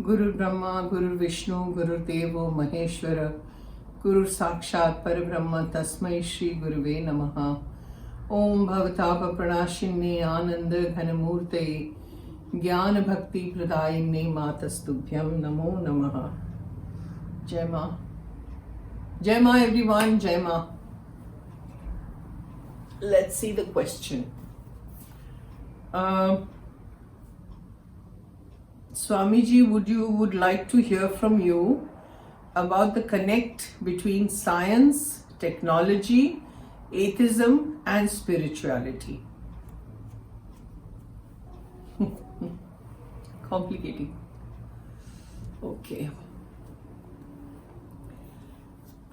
Guru Brahma, Guru Vishnu, Guru Devo Maheshwara, Guru Sakshat Parabrahma Tasmai Shri Guruve Namaha. Om Bhavatapa Pranashinne Ananda Ghanamurte Jnana Bhakti Pradayine Matastubhyam Namo Namaha. Jai Ma. Jai Ma everyone, Jai Ma. Let's see the question. Swamiji, would like to hear from you about the connect between science, technology, atheism and spirituality. Complicating. Okay.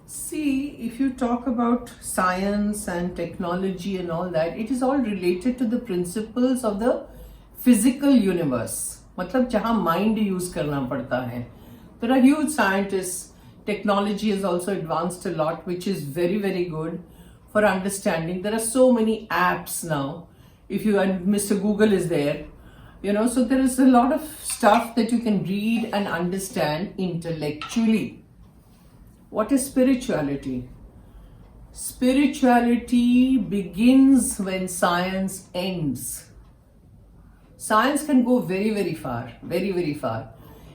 See, if you talk about science and technology and all that, it is all related to the principles of the physical universe. मतलब जहाँ mind use करना पड़ता है. There are huge scientists. Technology has also advanced a lot, which is very, very good for understanding. There are so many apps now. If you and Mr. Google is there, so there is a lot of stuff that you can read and understand intellectually. What is spirituality? Spirituality begins when science ends. Science can go very, very far, very, very far.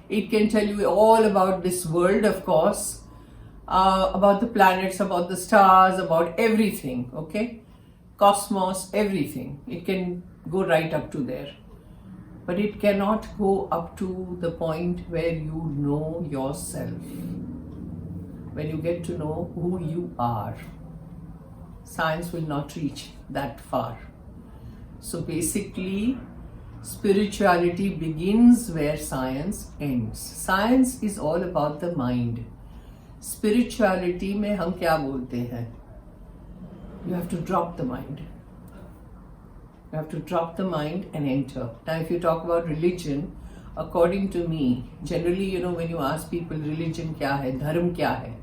It can tell you all about this world, of course, about the planets, about the stars, about everything, okay? Cosmos, everything. It can go right up to there. But it cannot go up to the point where you know yourself. When you get to know who you are, science will not reach that far. So basically, spirituality begins where science ends. Science is all about the mind. Spirituality में हम क्या बोलते हैं? You have to drop the mind. You have to drop the mind and enter. Now if you talk about religion, according to me, generally, when you ask people religion क्या है, धर्म क्या है?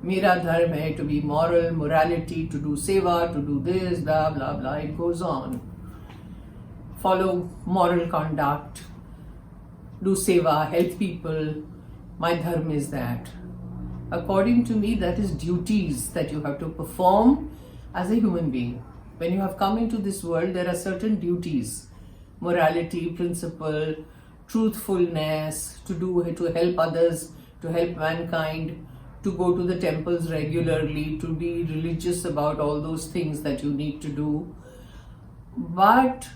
मेरा धर्म है to be moral, morality, to do seva, to do this, blah, blah, blah, it goes on. Follow moral conduct, do seva, help people. My dharma is that. According to me, that is duties that you have to perform as a human being. When you have come into this world, there are certain duties. Morality, principle, truthfulness, to help others, to help mankind, to go to the temples regularly, to be religious about all those things that you need to do. But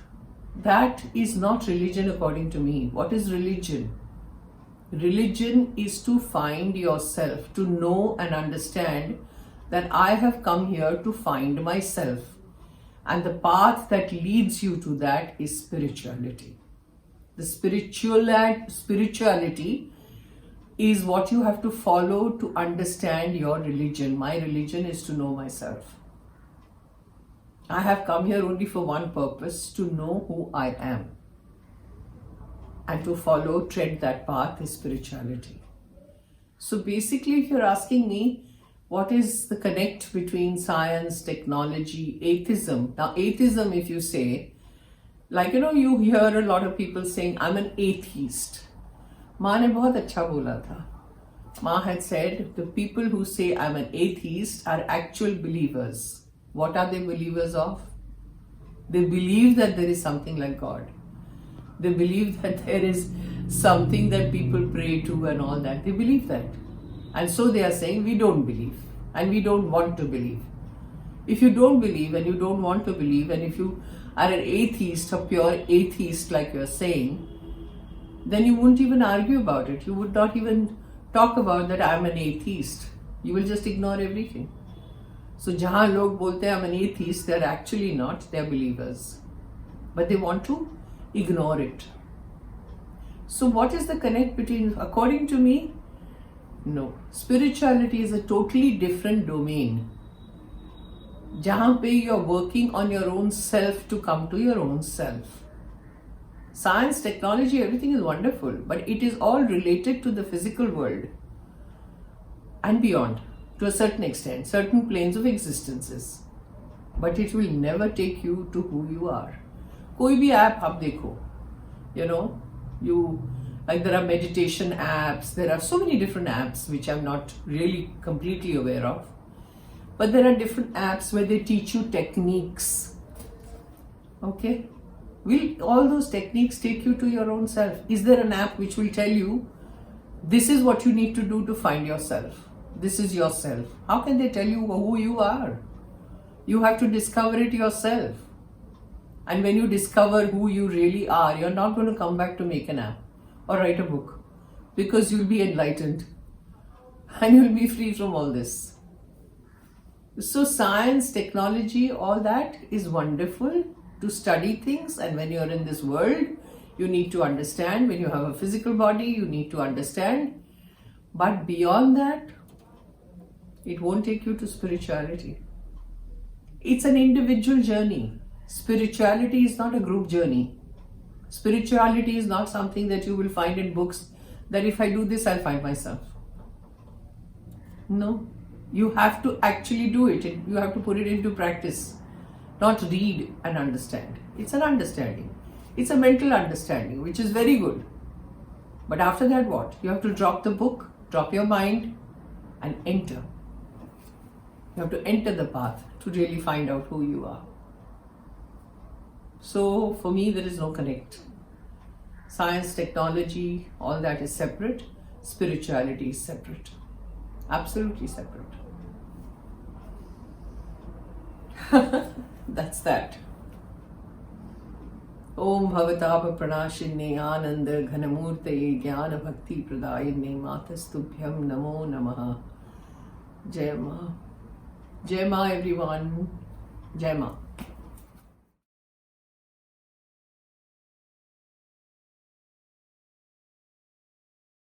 that is not religion according to me. What is religion? Religion is to find yourself, to know and understand that I have come here to find myself. And the path that leads you to that is spirituality. The spirituality is what you have to follow to understand your religion. My religion is to know myself. I have come here only for one purpose, to know who I am. And to tread that path is spirituality. So basically, if you're asking me, what is the connect between science, technology, atheism? Now, atheism, if you say, you hear a lot of people saying, I'm an atheist. Ma ne bahut acha bola tha. Ma had said, the people who say I'm an atheist are actual believers. What are they believers of? They believe that there is something like God. They believe that there is something that people pray to and all that. They believe that. And so they are saying, we don't believe and we don't want to believe. If you don't believe and you don't want to believe, and if you are an atheist, a pure atheist like you're saying, then you wouldn't even argue about it. You would not even talk about that I'm an atheist. You will just ignore everything. So jahan log bolte hain I'm an atheist, they're actually not, they're believers. But they want to ignore it. So what is the connect between, according to me? No. Spirituality is a totally different domain. Jahan pe you're working on your own self to come to your own self. Science, technology, everything is wonderful, but it is all related to the physical world and beyond. To a certain extent, certain planes of existences. But it will never take you to who you are. कोई भी app आप देखो, you Like there are meditation apps, there are so many different apps which I'm not really completely aware of. But there are different apps where they teach you techniques. Okay? Will all those techniques take you to your own self? Is there an app which will tell you, this is what you need to do to find yourself? This is yourself. How can they tell you who you are? You have to discover it yourself. And when you discover who you really are, you're not going to come back to make an app or write a book, because you'll be enlightened and you'll be free from all this. So science, technology, all that is wonderful to study things, and when you're in this world, you need to understand. When you have a physical body, you need to understand. But beyond that, it won't take you to spirituality. It's an individual journey. Spirituality is not a group journey. Spirituality is not something that you will find in books, that if I do this, I'll find myself. No. You have to actually do it. You have to put it into practice. Not read and understand. It's an understanding. It's a mental understanding, which is very good. But after that, what? You have to drop the book, drop your mind, and enter. You have to enter the path to really find out who you are. So for me, there is no connect. Science, technology, all that is separate. Spirituality is separate. Absolutely separate. That's that. Om Bhavatapa Pranashinne Ananda Ghanamurtaye Jnana Bhakti Pradayane Matastubhyam Namo Namaha. Jai Ma. Jai Ma everyone. Jai Ma.